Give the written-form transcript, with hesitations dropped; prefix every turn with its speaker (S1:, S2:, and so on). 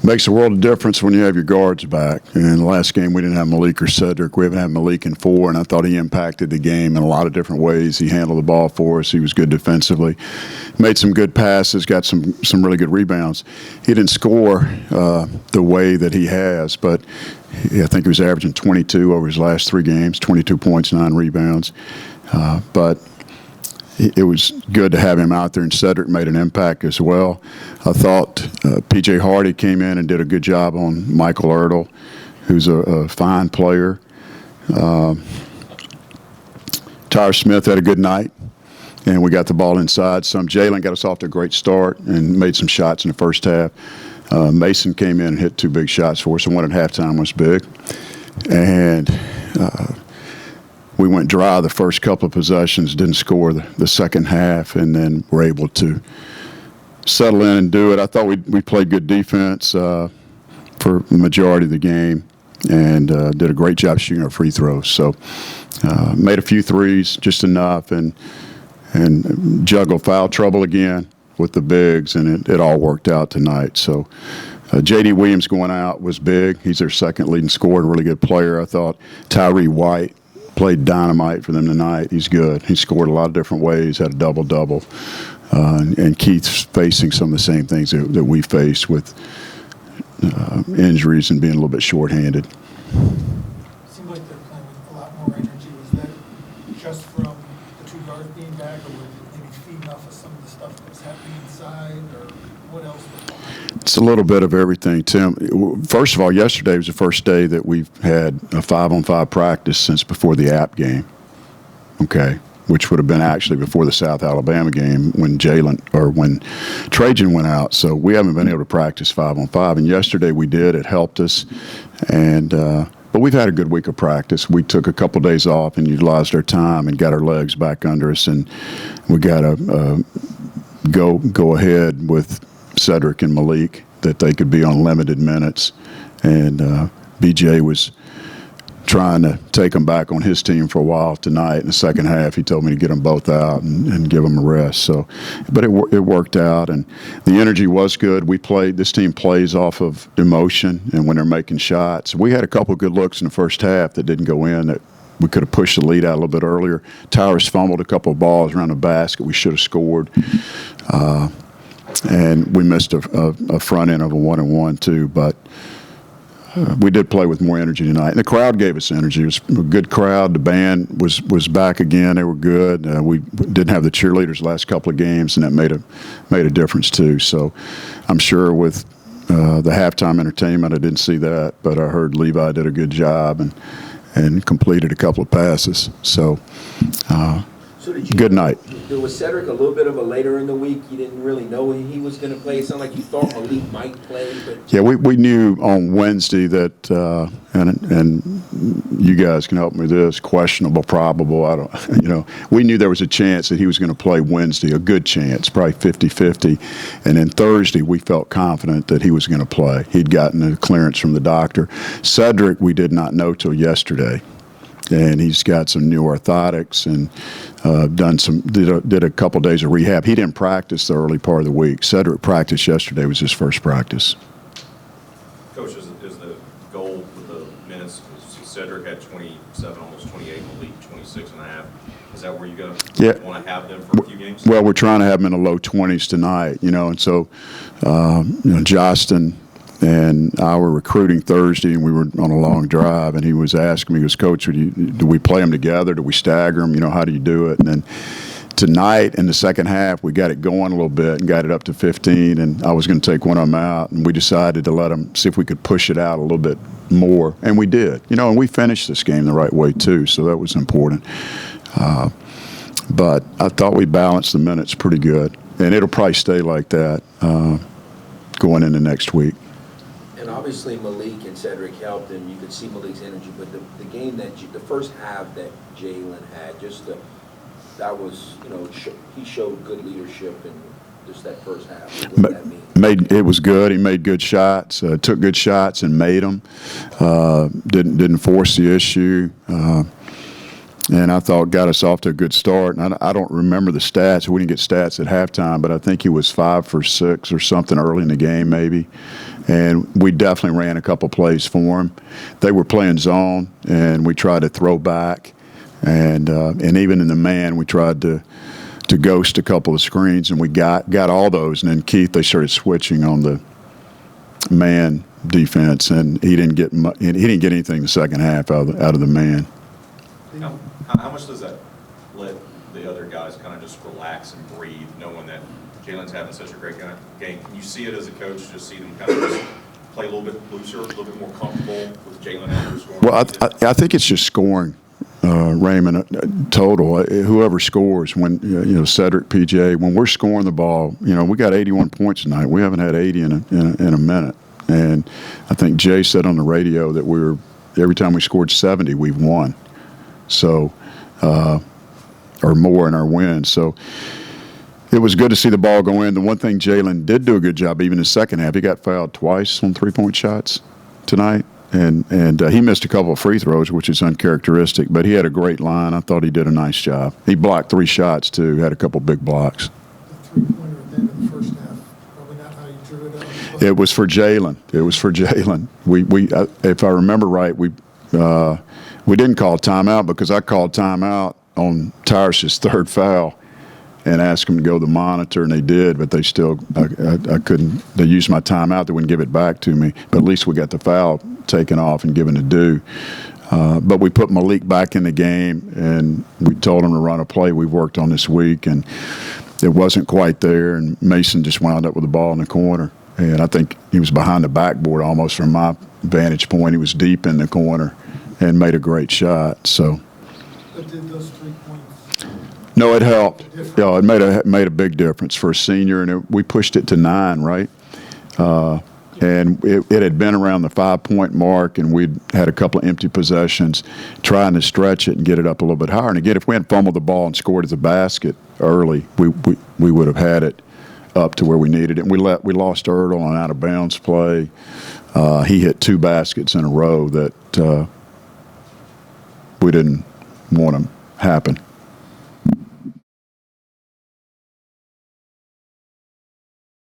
S1: Makes a world of difference when you have your guards back. And in the last game, we didn't have Malik or Cedric. We haven't had Malik in 4, and I thought he impacted the game in a lot of different ways. He handled the ball for us. He was good defensively. Made some good passes, got some really good rebounds. He didn't score the way that he has, but I think he was averaging 22 over his last 3 games, 22 points, 9 rebounds. But it was good to have him out there, and Cedric made an impact as well. I thought P.J. Hardy came in and did a good job on Michael Ertl, who's a fine player. Tyler Smith had a good night, and we got the ball inside some. Jalen got us off to a great start and made some shots in the first half. Mason came in and hit 2 big shots for us, and one at halftime was big. And we went dry the first couple of possessions, didn't score the second half, and then were able to settle in and do it. I thought we played good defense for the majority of the game and did a great job shooting our free throws. So made a few threes, just enough, and juggled foul trouble again with the bigs, and it all worked out tonight. So J.D. Williams going out was big. He's their second leading scorer, really good player. I thought Tyree White played dynamite for them tonight. He's good. He scored a lot of different ways, had a double-double. And Keith's facing some of the same things that we faced with injuries and being a little bit shorthanded.
S2: It seemed like they're playing with a lot more energy. Was that just from the 2 guards being back, or were they maybe feeding off of some of the stuff that was happening inside, or what else?
S1: It's a little bit of everything, Tim. First of all, yesterday was the first day that we've had a 5-on-5 practice since before the App game, okay, which would have been actually before the South Alabama game when Trajan went out. So we haven't been able to practice 5-on-5, and yesterday we did. It helped us, but we've had a good week of practice. We took a couple days off and utilized our time and got our legs back under us, and we got to go ahead with Cedric and Malik that they could be on limited minutes, and BJ was trying to take them back on his team for a while tonight. In the second half, he told me to get them both out and give them a rest. So, but it worked out, and the energy was good. This team plays off of emotion, and when they're making shots, we had a couple of good looks in the first half that didn't go in that we could have pushed the lead out a little bit earlier. Towers fumbled a couple of balls around the basket we should have scored. And we missed a front end of a 1-and-1 too, but we did play with more energy tonight. And the crowd gave us energy. It was a good crowd. The band was back again. They were good. We didn't have the cheerleaders the last couple of games, and that made a difference too. So I'm sure with the halftime entertainment, I didn't see that, but I heard Levi did a good job and completed a couple of passes. So good night.
S3: Was Cedric a little bit of a later in the week? You didn't really know when he was going to play. It sounded like you thought Malik might play. But
S1: yeah, we knew on Wednesday that, and you guys can help me with this, questionable, probable. We knew there was a chance that he was going to play Wednesday, a good chance, probably 50-50. And then Thursday, we felt confident that he was going to play. He'd gotten a clearance from the doctor. Cedric, we did not know till yesterday. And he's got some new orthotics and did a couple days of rehab. He didn't practice the early part of the week. Cedric practiced yesterday, was his first practice.
S4: Coach, is the goal with the minutes? Cedric had 27, almost 28, Malik 26 and a half. Is that where you want to have them for a few games? Well,
S1: we're trying to have them in the low 20s tonight, and so Justin and I were recruiting Thursday, and we were on a long drive, and he was asking me, he goes, Coach, do we play them together? Do we stagger them? How do you do it? And then tonight in the second half, we got it going a little bit and got it up to 15, and I was going to take one of them out, and we decided to let them see if we could push it out a little bit more, and we did. And we finished this game the right way too, so that was important. But I thought we balanced the minutes pretty good, and it'll probably stay like that going into next week.
S3: And obviously Malik and Cedric helped, and you could see Malik's energy. But the game the first half that Jalen had, he showed good leadership in just that first half. What did that mean?
S1: It was good. He made good shots, took good shots and made them. Didn't force the issue. And I thought got us off to a good start. And I don't remember the stats. We didn't get stats at halftime, but I think he was 5 for 6 or something early in the game maybe. and we definitely ran a couple plays for them. They were playing zone, and we tried to throw back, and even in the man, we tried to ghost a couple of screens, and we got all those. And then Keith, they started switching on the man defense, and he didn't get anything in the second half out of the man.
S4: How much does that let the other guys kind of just relax and breathe, knowing that Jalen's having such a great game? Can you see it as a coach, just see them kind of just play a little bit looser, a little bit more comfortable with Jalen out there scoring?
S1: Well, I think it's just scoring, Raymond, total. Whoever scores, when Cedric, PJ, when we're scoring the ball, we got 81 points tonight. We haven't had 80 in a minute. And I think Jay said on the radio that every time we scored 70, we've won. So, or more in our wins. So it was good to see the ball go in. The one thing Jalen did do a good job, even in the second half, he got fouled twice on 3-point shots tonight. And he missed a couple of free throws, which is uncharacteristic, but he had a great line. I thought he did a nice job. He blocked 3 shots, too, had a couple big blocks.
S2: The three-pointer at the end of the first half, probably not how you drew it up.
S1: It was for Jalen. If I remember right, we didn't call timeout because I called timeout on Tyrus's third foul and asked them to go to the monitor, and they did, but they still, I couldn't, they used my timeout, they wouldn't give it back to me, but at least we got the foul taken off and given a due. But we put Malik back in the game, and we told him to run a play we've worked on this week, and it wasn't quite there, and Mason just wound up with the ball in the corner, and I think he was behind the backboard almost from my vantage point. He was deep in the corner and made a great shot, so.
S2: But did those 3 points?
S1: No, it helped. Yeah, it made a big difference for a senior, and we pushed it to 9, right? And it had been around the 5-point mark, and we'd had a couple of empty possessions, trying to stretch it and get it up a little bit higher. And again, if we hadn't fumbled the ball and scored at the basket early, we would have had it up to where we needed it. And we lost Ertl on out of bounds play. He hit 2 baskets in a row that we didn't want to happen.